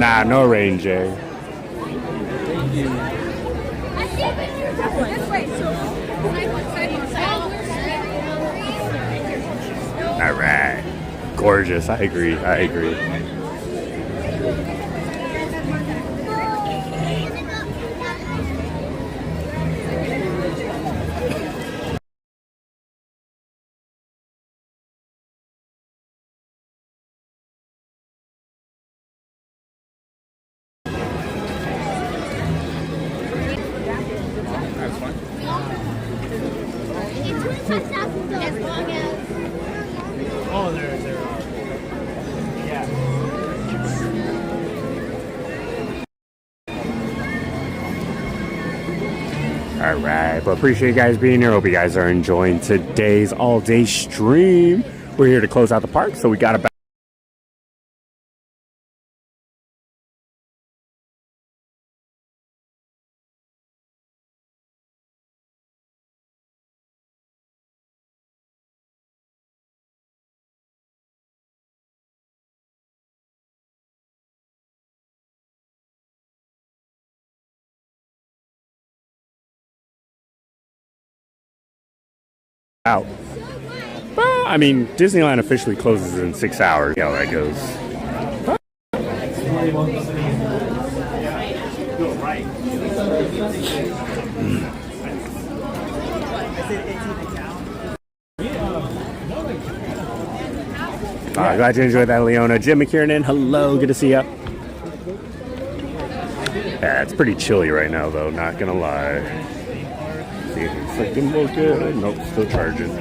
Nah, no range, eh? All right. Gorgeous. I agree. I agree. As long as. Oh, they're yeah. All right, but appreciate you guys being here. Hope you guys are enjoying today's all-day stream. We're here to close out the park, so we got about out. Well, I mean, Disneyland officially closes in 6 hours. See how that goes. Glad you enjoyed that, Leona. Jim McKiernan, hello, good to see ya. Yeah, it's pretty chilly right now, though, not gonna lie. See if it's like more good. Nope, still charging. More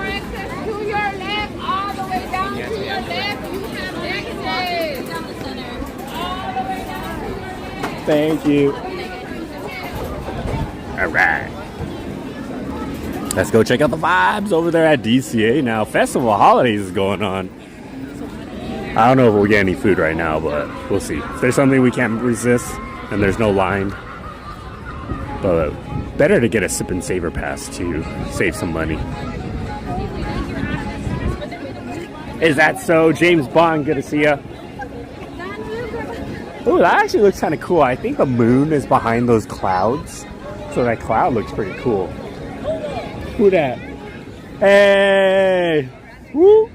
access to your left, all the way down to your left. You have access down the center. All the way down to your left. Thank you. All right. Let's go check out the vibes over there at DCA now. Festival Holidays is going on. I don't know if we'll get any food right now, but we'll see. If there's something we can't resist and there's no line, but better to get a sip and savor pass to save some money. Is that so? James Bond, good to see ya. Oh, that actually looks kind of cool. I think the moon is behind those clouds, so that cloud looks pretty cool. Who that? Hey! Woo!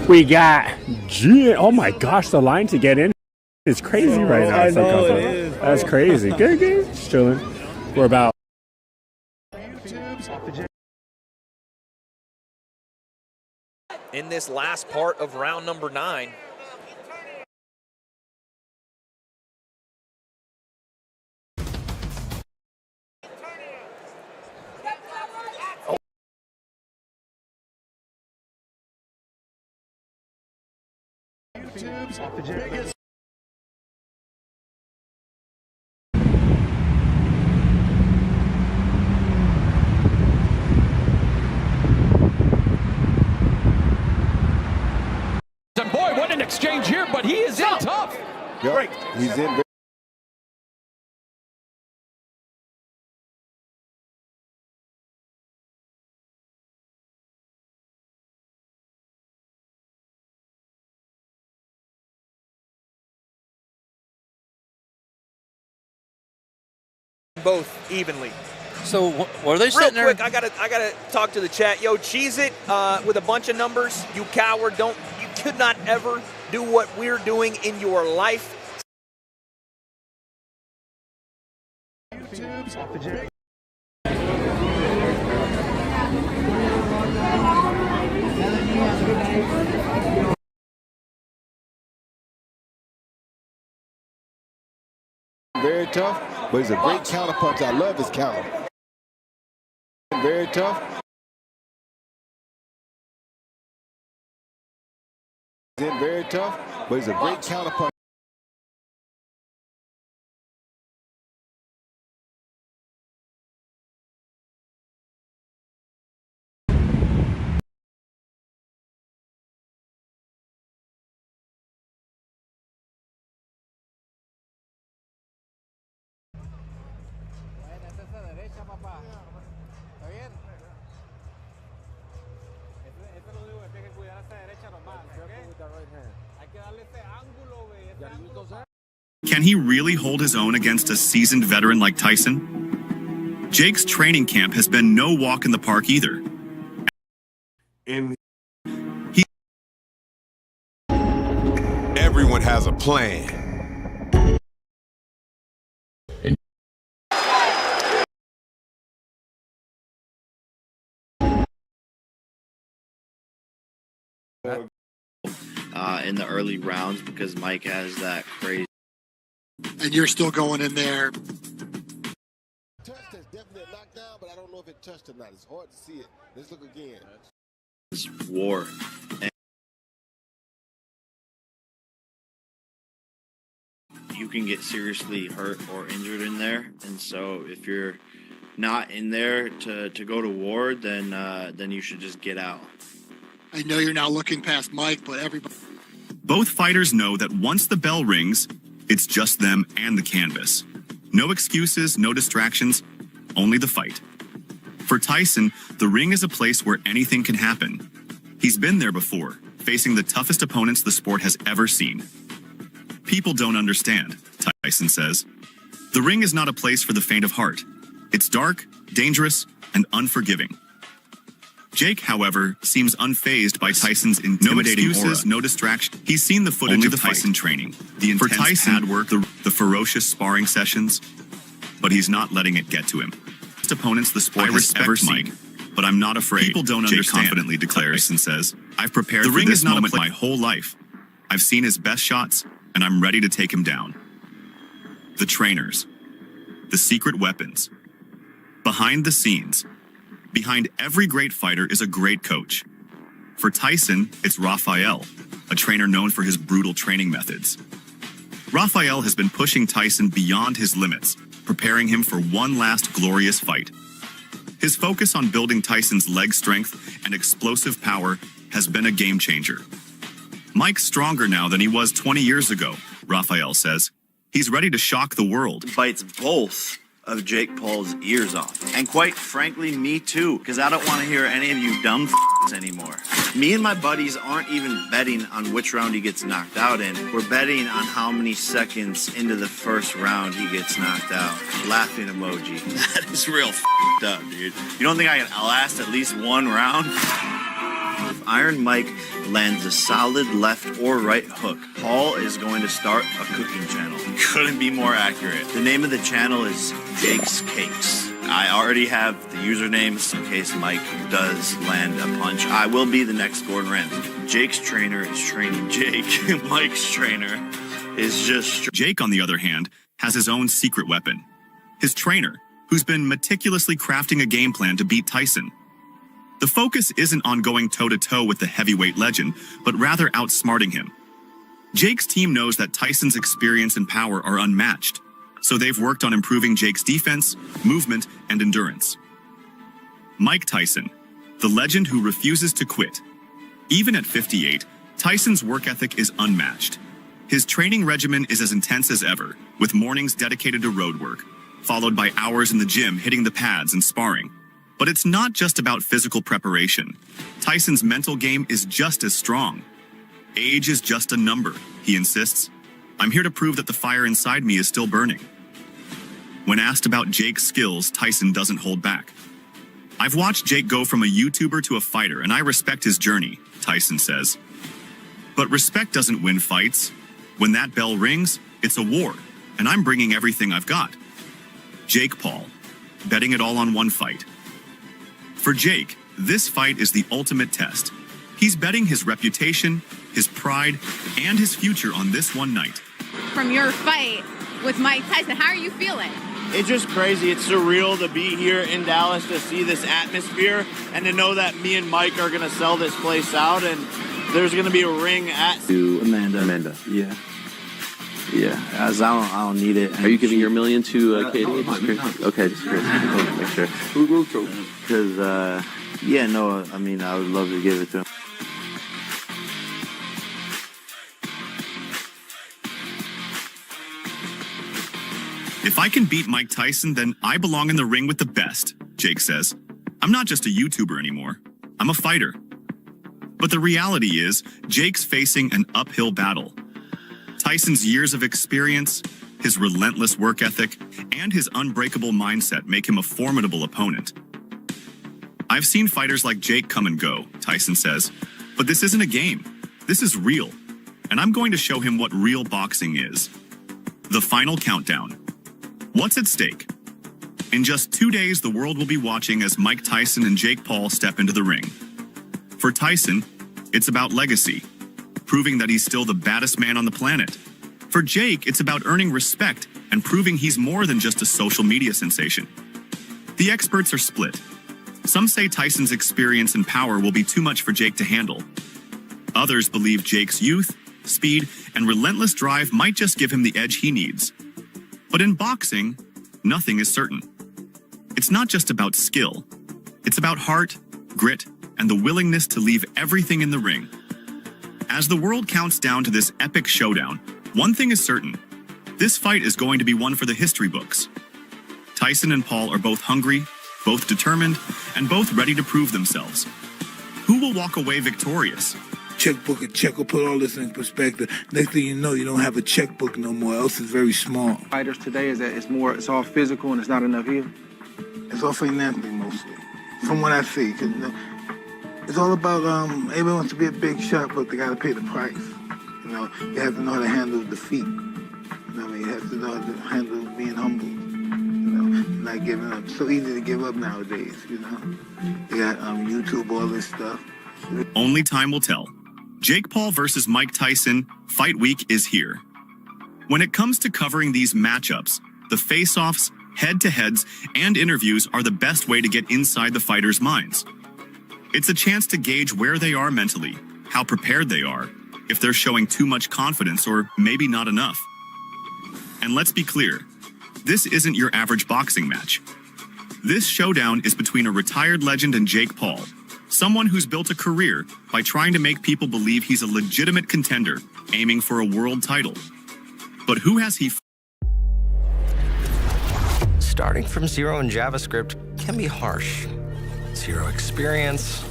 We got G. Oh my gosh, the line to get in is crazy right now. I know it is. That's crazy. Good, good. Just chilling. We're about. In this last part of round number 9. And boy, what an exchange here, but he is in tough. Yep. Right. He's in. Both evenly. So what are they Real sitting there? quick, I gotta talk to the chat. Yo, cheese it with a bunch of numbers. You coward! You could not ever do what we're doing in your life. Very tough, but he's a great counterpunch. I love his counter. Very tough. He's in very tough, but he's a great counterpunch. Está bien. Can he really hold his own against a seasoned veteran like Tyson? Jake's training camp has been no walk in the park either. Everyone has a plan. In the early rounds because Mike has that crazy. And you're still going in there. Touch that's definitely a knockdown, but I don't know if it touched or not. It's hard to see it. Let's look again. This war. And you can get seriously hurt or injured in there, and so if you're not in there to go to war, then you should just get out. I know you're now looking past Mike, but everybody. Both fighters know that once the bell rings, it's just them and the canvas. No excuses, no distractions, only the fight. For Tyson, the ring is a place where anything can happen. He's been there before, facing the toughest opponents the sport has ever seen. People don't understand, Tyson says. The ring is not a place for the faint of heart. It's dark, dangerous, and unforgiving. Jake, however, seems unfazed by Tyson's intimidating aura. No distraction. He's seen the footage of Tyson training, the intense pad work, the ferocious sparring sessions, but he's not letting it get to him. Best opponents the sport has ever seen, but I'm not afraid. People don't understand, Jake confidently declares and says, I've prepared for this moment my whole life. I've seen his best shots, and I'm ready to take him down. The trainers, the secret weapons, behind the scenes. Behind every great fighter is a great coach. For Tyson, it's Rafael, a trainer known for his brutal training methods. Rafael has been pushing Tyson beyond his limits, preparing him for one last glorious fight. His focus on building Tyson's leg strength and explosive power has been a game changer. Mike's stronger now than he was 20 years ago, Rafael says. He's ready to shock the world. Bites both of Jake Paul's ears off. And quite frankly, me too, because I don't want to hear any of you dumb anymore. Me and my buddies aren't even betting on which round he gets knocked out in. We're betting on how many seconds into the first round he gets knocked out. Laughing emoji. That is real up, dude. You don't think I can last at least one round? If Iron Mike lands a solid left or right hook, Paul is going to start a cooking channel. Couldn't be more accurate. The name of the channel is Jake's Cakes. I already have the usernames in case Mike does land a punch. I will be the next Gordon Ramsay. Jake's trainer is training Jake. Mike's trainer is just... Jake, on the other hand, has his own secret weapon. His trainer, who's been meticulously crafting a game plan to beat Tyson. The focus isn't on going toe-to-toe with the heavyweight legend, but rather outsmarting him. Jake's team knows that Tyson's experience and power are unmatched, so they've worked on improving Jake's defense, movement, and endurance. Mike Tyson, the legend who refuses to quit. Even at 58, Tyson's work ethic is unmatched. His training regimen is as intense as ever, with mornings dedicated to road work, followed by hours in the gym hitting the pads and sparring. But it's not just about physical preparation. Tyson's mental game is just as strong. Age is just a number, he insists. I'm here to prove that the fire inside me is still burning. When asked about Jake's skills, Tyson doesn't hold back. I've watched Jake go from a YouTuber to a fighter, and I respect his journey, Tyson says. But respect doesn't win fights. When that bell rings, it's a war, and I'm bringing everything I've got. Jake Paul, betting it all on one fight. For Jake, this fight is the ultimate test. He's betting his reputation, his pride, and his future on this one night. From your fight with Mike Tyson, how are you feeling? It's just crazy. It's surreal to be here in Dallas to see this atmosphere and to know that me and Mike are going to sell this place out and there's going to be a ring at... To Amanda. Yeah. Yeah, as I don't need it. Are you giving your $1 million to Katie? Okay, just curious. Make sure. Because, yeah, no, I mean, I would love to give it to him. If I can beat Mike Tyson, then I belong in the ring with the best, Jake says. I'm not just a YouTuber anymore. I'm a fighter. But But the reality is, Jake's facing an uphill battle. Tyson's years of experience, his relentless work ethic, and his unbreakable mindset make him a formidable opponent. I've seen fighters like Jake come and go, Tyson says, but this isn't a game. This is real, and I'm going to show him what real boxing is. The final countdown. What's at stake? In just 2 days, the world will be watching as Mike Tyson and Jake Paul step into the ring. For Tyson, it's about legacy, proving that he's still the baddest man on the planet. For Jake, it's about earning respect and proving he's more than just a social media sensation. The experts are split. Some say Tyson's experience and power will be too much for Jake to handle. Others believe Jake's youth, speed, and relentless drive might just give him the edge he needs. But in boxing, nothing is certain. It's not just about skill. It's about heart, grit, and the willingness to leave everything in the ring. As the world counts down to this epic showdown, one thing is certain. This fight is going to be one for the history books. Tyson and Paul are both hungry, both determined, and both ready to prove themselves. Who will walk away victorious? Checkbook and check will put all this in perspective. Next thing you know, you don't have a checkbook no more, else it's very small. Fighters today is that it's all physical and it's not enough here? It's all financial mostly, from what I see. It's all about, everybody wants to be a big shot, but they gotta pay the price. You know, you have to know how to handle defeat. You know what I mean? You have to know how to handle being humble. You know, not giving up. It's so easy to give up nowadays, you know? You got YouTube, all this stuff. Only time will tell. Jake Paul versus Mike Tyson, Fight Week is here. When it comes to covering these matchups, the face-offs, head-to-heads, and interviews are the best way to get inside the fighters' minds. It's a chance to gauge where they are mentally, how prepared they are, if they're showing too much confidence or maybe not enough. And let's be clear, this isn't your average boxing match. This showdown is between a retired legend and Jake Paul, someone who's built a career by trying to make people believe he's a legitimate contender aiming for a world title. But who has he? Starting from zero in JavaScript can be harsh. Zero experience,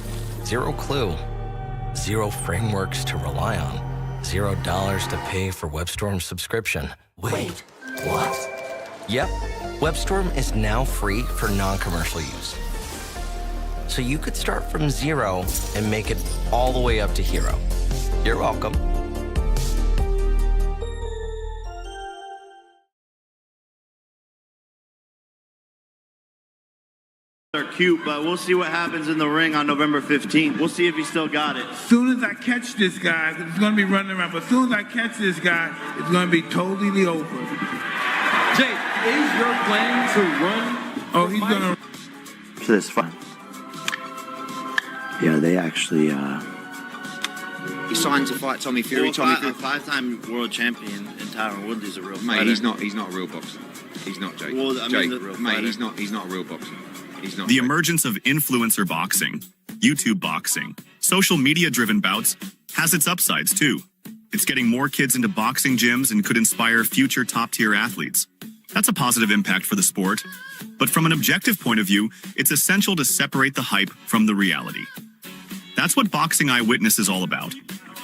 zero clue, zero frameworks to rely on, $0 to pay for WebStorm's subscription. Wait, what? Yep, WebStorm is now free for non-commercial use. So you could start from zero and make it all the way up to hero. You're welcome. They're cute, but we'll see what happens in the ring on November 15th. We'll see if he still got it. As soon as I catch this guy, 'cause he's gonna be running around, but as soon as I catch this guy, it's gonna be totally over. Jake, is your plan to run? Oh, he's gonna. For this fight. Yeah, they actually, He signed to fight Tommy Fury. Tommy Fury, a five-time world champion, and Tyron Woodley's a real fighter. mate, he's not a real boxer. He's not Jake. Well, I mean, Jake, mate, he's not a real boxer. He's not. The emergence of influencer boxing, YouTube boxing, social media-driven bouts has its upsides too. It's getting more kids into boxing gyms and could inspire future top-tier athletes. That's a positive impact for the sport. But from an objective point of view, it's essential to separate the hype from the reality. That's what Boxing Eyewitness is all about.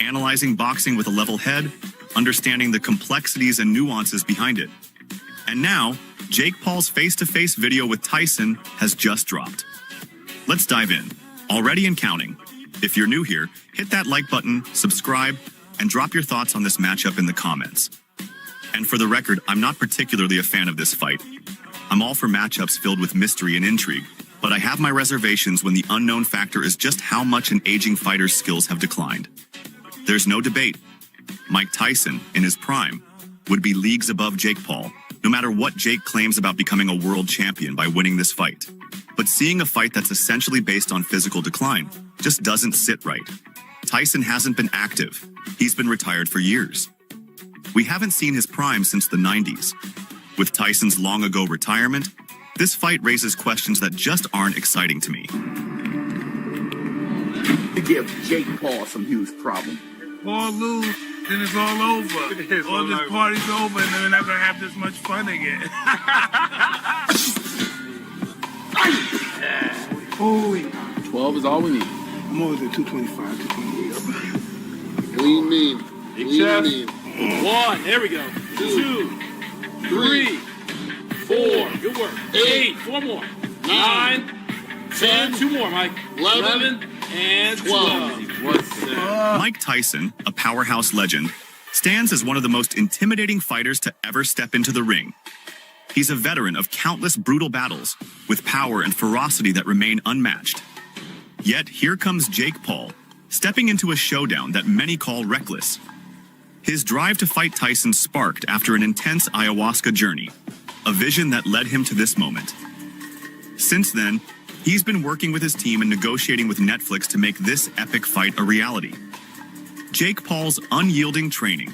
Analyzing boxing with a level head, understanding the complexities and nuances behind it. And now, Jake Paul's face-to-face video with Tyson has just dropped. Let's dive in. Already and counting. If you're new here, hit that like button, subscribe, and drop your thoughts on this matchup in the comments. And for the record, I'm not particularly a fan of this fight. I'm all for matchups filled with mystery and intrigue, but I have my reservations when the unknown factor is just how much an aging fighter's skills have declined. There's no debate. Mike Tyson, in his prime, would be leagues above Jake Paul, no matter what Jake claims about becoming a world champion by winning this fight. But seeing a fight that's essentially based on physical decline just doesn't sit right. Tyson hasn't been active. He's been retired for years. We haven't seen his prime since the 90s. With Tyson's long-ago retirement, this fight raises questions that just aren't exciting to me. To give Jake Paul some huge problem. Paul lose, then it's all over. All this party's over, and then we're not gonna have this much fun again. Holy. 12 is all we need. I'm always at 225, 228. Lean mean. Big Lean chest. mean. 1, there we go. 2, 3, 4, good work. 8, 4 more. 9, 10, 2 more, Mike. 11, and 12. What's that? Mike Tyson, a powerhouse legend, stands as one of the most intimidating fighters to ever step into the ring. He's a veteran of countless brutal battles, with power and ferocity that remain unmatched. Yet here comes Jake Paul, stepping into a showdown that many call reckless. His drive to fight Tyson sparked after an intense ayahuasca journey, a vision that led him to this moment. Since then, he's been working with his team and negotiating with Netflix to make this epic fight a reality. Jake Paul's unyielding training.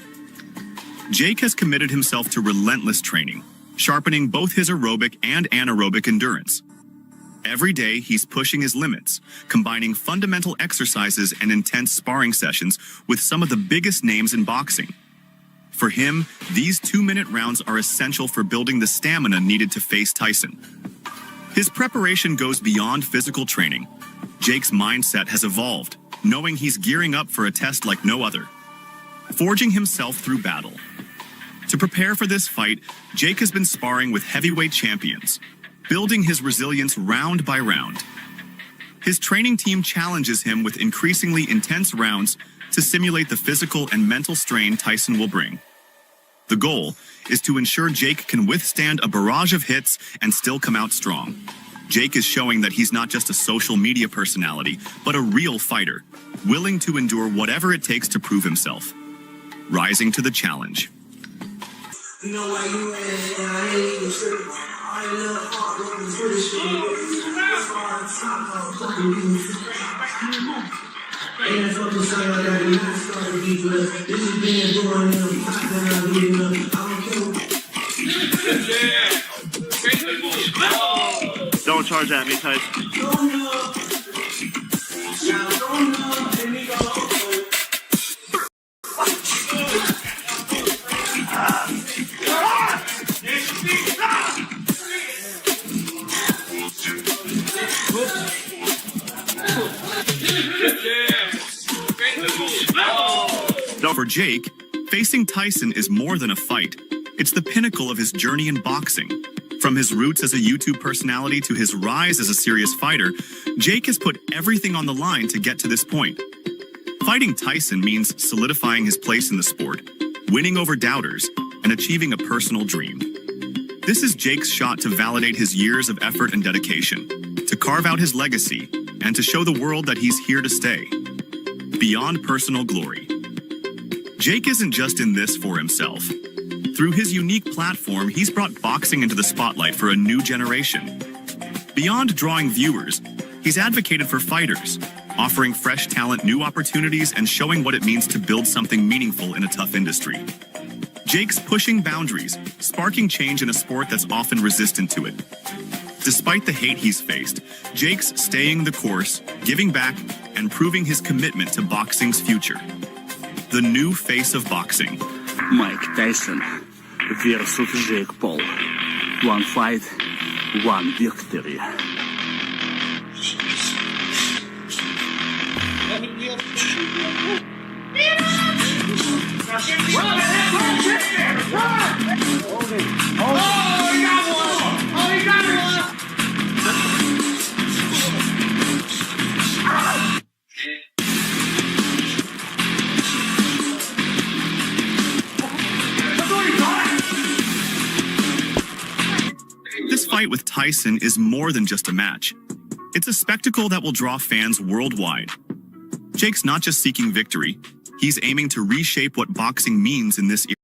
Jake has committed himself to relentless training, sharpening both his aerobic and anaerobic endurance. Every day, he's pushing his limits, combining fundamental exercises and intense sparring sessions with some of the biggest names in boxing. For him, these 2-minute rounds are essential for building the stamina needed to face Tyson. His preparation goes beyond physical training. Jake's mindset has evolved, knowing he's gearing up for a test like no other, forging himself through battle. To prepare for this fight, Jake has been sparring with heavyweight champions, building his resilience round by round. His training team challenges him with increasingly intense rounds to simulate the physical and mental strain Tyson will bring. The goal is to ensure Jake can withstand a barrage of hits and still come out strong. Jake is showing that he's not just a social media personality, but a real fighter, willing to endure whatever it takes to prove himself. Rising to the challenge. You know why you I ain't even tripping. I ain't little heartbroken for this shit. Ain't fucking sign I got it. I started deep with this is being doing them. I'm getting up. I don't care. Don't charge at me, Tyson. For Jake, facing Tyson is more than a fight. It's the pinnacle of his journey in boxing. From his roots as a YouTube personality to his rise as a serious fighter, Jake has put everything on the line to get to this point. Fighting Tyson means solidifying his place in the sport, winning over doubters, and achieving a personal dream. This is Jake's shot to validate his years of effort and dedication, to carve out his legacy, and to show the world that he's here to stay. Beyond personal glory. Jake isn't just in this for himself. Through his unique platform, he's brought boxing into the spotlight for a new generation. Beyond drawing viewers, he's advocated for fighters, offering fresh talent new opportunities and showing what it means to build something meaningful in a tough industry. Jake's pushing boundaries, sparking change in a sport that's often resistant to it. Despite the hate he's faced, Jake's staying the course, giving back, and proving his commitment to boxing's future. The new face of boxing. Mike Tyson versus Jake Paul. 1 fight, 1 victory. This fight with Tyson is more than just a match. It's a spectacle that will draw fans worldwide. Jake's not just seeking victory, he's aiming to reshape what boxing means in this era.